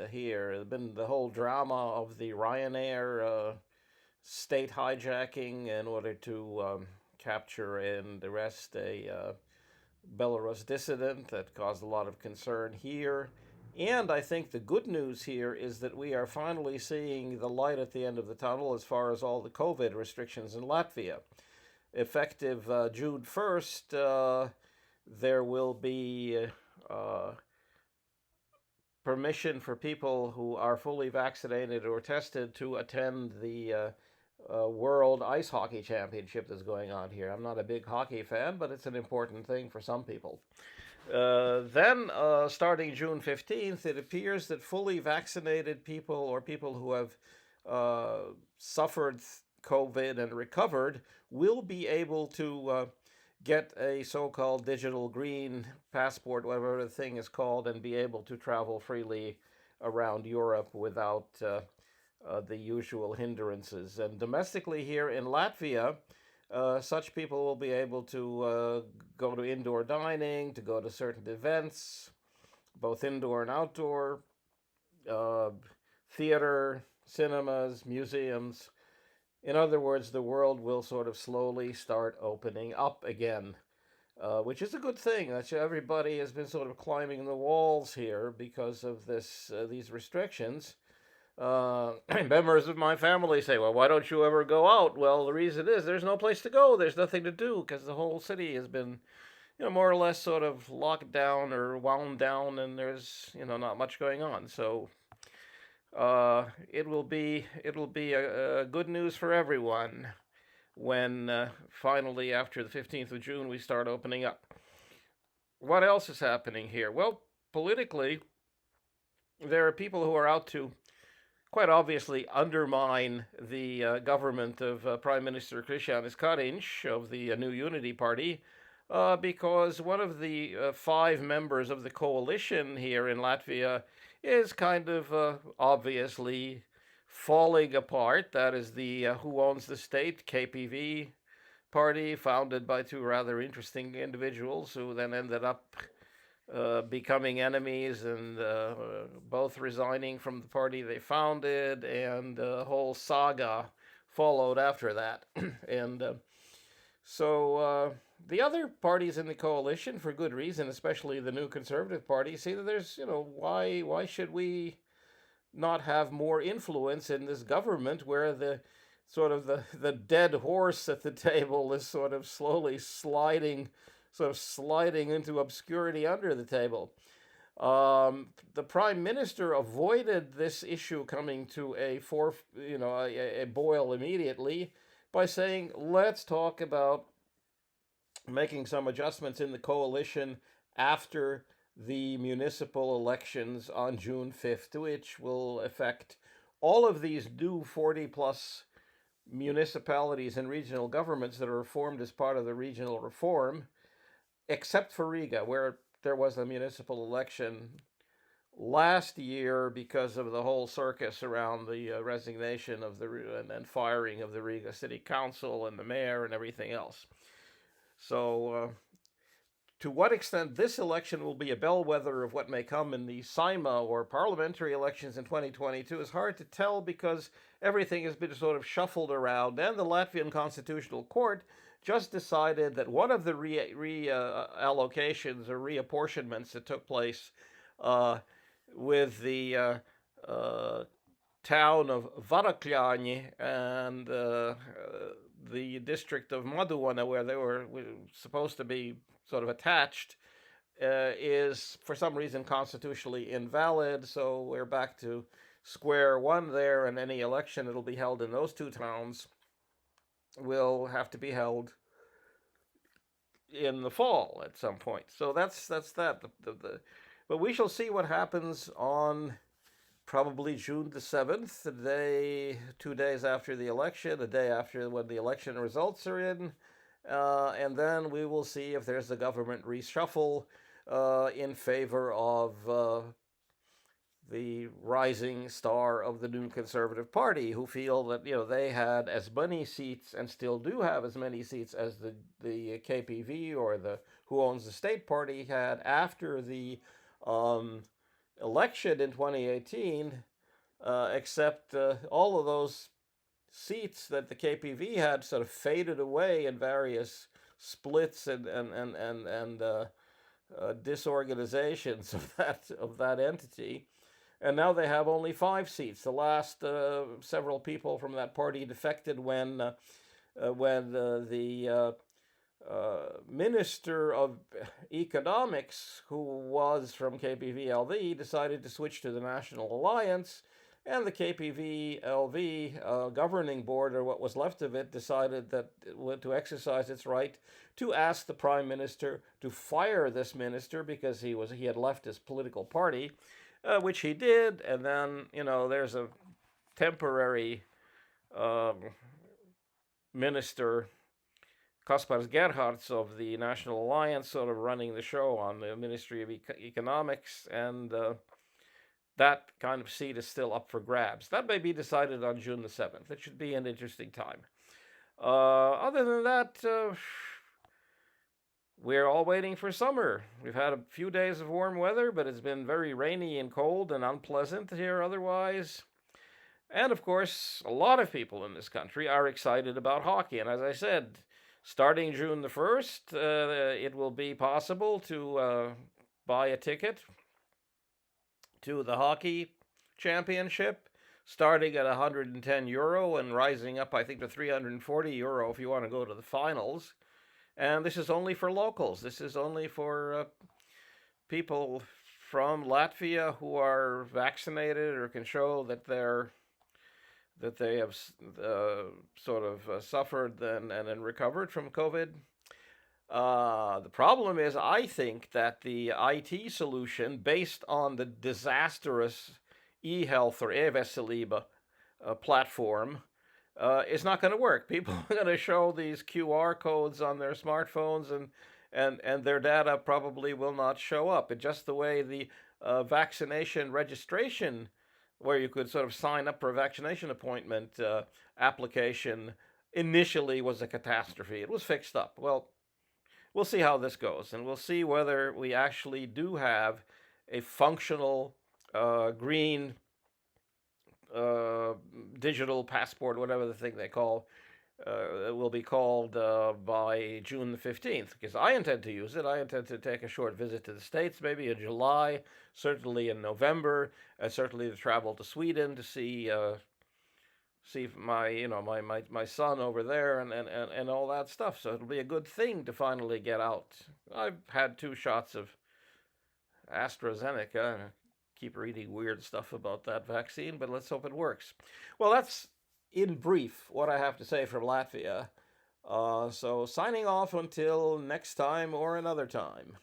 here. There's been the whole drama of the Ryanair state hijacking in order to capture and arrest a Belarus dissident that caused a lot of concern here. And I think the good news here is that we are finally seeing the light at the end of the tunnel as far as all the COVID restrictions in Latvia. Effective June 1st, there will be permission for people who are fully vaccinated or tested to attend the World Ice Hockey Championship that's going on here. I'm not a big hockey fan, but it's an important thing for some people. Then, starting June 15th, it appears that fully vaccinated people or people who have suffered COVID and recovered will be able to get a so-called digital green passport, whatever the thing is called, and be able to travel freely around Europe without the usual hindrances. And domestically here in Latvia, such people will be able to go to indoor dining, to go to certain events, both indoor and outdoor, theater, cinemas, museums. In other words, the world will sort of slowly start opening up again, which is a good thing. Everybody has been sort of climbing the walls here because of these restrictions. Members of my family say, well, why don't you ever go out? Well, the reason is there's no place to go. There's nothing to do because the whole city has been, more or less sort of locked down or wound down, and there's, not much going on. So it'll be a good news for everyone when finally, after the 15th of June, we start opening up. What else is happening here? Well, politically, there are people who are out to quite obviously undermine the government of Prime Minister Krišjānis Kariņš of the New Unity Party, because one of the 5 members of the coalition here in Latvia is kind of obviously falling apart. That is the Who Owns the State, KPV party, founded by 2 rather interesting individuals who then ended up becoming enemies and both resigning from the party they founded, and the whole saga followed after that. And so the other parties in the coalition, for good reason, especially the New Conservative Party, see that there's, why should we not have more influence in this government where the sort of the dead horse at the table is sort of slowly sliding into obscurity under the table. The prime minister avoided this issue coming to a boil immediately by saying, let's talk about making some adjustments in the coalition after the municipal elections on June 5th, which will affect all of these new 40 plus municipalities and regional governments that are formed as part of the regional reform, except for Riga, where there was a municipal election last year because of the whole circus around the resignation of and firing of the Riga City Council and the mayor and everything else. So to what extent this election will be a bellwether of what may come in the Saima or parliamentary elections in 2022 is hard to tell, because everything has been sort of shuffled around, and the Latvian Constitutional Court just decided that one of the reallocations or reapportionments that took place with the town of Varakļāņi and the district of Maduvana, where they were supposed to be sort of attached, is for some reason constitutionally invalid. So we're back to square one there, and any election that'll be held in those 2 towns will have to be held in the fall at some point. So that's that. But we shall see what happens on probably June the 7th, the day, 2 days after the election, the day after when the election results are in, and then we will see if there's a government reshuffle in favor of the rising star of the New Conservative Party, who feel that they had as many seats and still do have as many seats as the KPV or the Who Owns the State Party had after the election in 2018, except all of those seats that the KPV had sort of faded away in various splits and disorganizations of that entity, and now they have only 5 seats. The last several people from that party defected when the Minister of Economics, who was from KPV-LV, decided to switch to the National Alliance, and the KPV-LV governing board, or what was left of it, decided that to exercise its right to ask the Prime Minister to fire this minister because he had left his political party, which he did, and then there's a temporary um, minister, Kaspars Gerhards of the National Alliance, sort of running the show on the Ministry of Economics, and that kind of seat is still up for grabs. That may be decided on June the 7th. It should be an interesting time. Other than that, we're all waiting for summer. We've had a few days of warm weather, but it's been very rainy and cold and unpleasant here otherwise. And of course, a lot of people in this country are excited about hockey. And as I said, starting June the 1st, it will be possible to buy a ticket to the hockey championship, starting at €110 and rising up, I think, to €340 if you want to go to the finals. And this is only for locals. This is only for people from Latvia who are vaccinated or can show that they have sort of suffered and recovered from COVID. The problem is, I think that the IT solution based on the disastrous eHealth or eVeselība platform is not going to work. People are going to show these QR codes on their smartphones, and their data probably will not show up. It's just the way the vaccination registration, where you could sort of sign up for a vaccination appointment application, initially was a catastrophe. It was fixed up. Well, we'll see how this goes, and we'll see whether we actually do have a functional green digital passport, whatever the thing they call, will be called by June the 15th, because I intend to use it. I intend to take a short visit to the States, maybe in July, certainly in November, and certainly to travel to Sweden to see my son over there and all that stuff. So it'll be a good thing to finally get out. I've had 2 shots of AstraZeneca, and I keep reading weird stuff about that vaccine, but let's hope it works. Well, that's in brief what I have to say from Latvia. So signing off until next time or another time.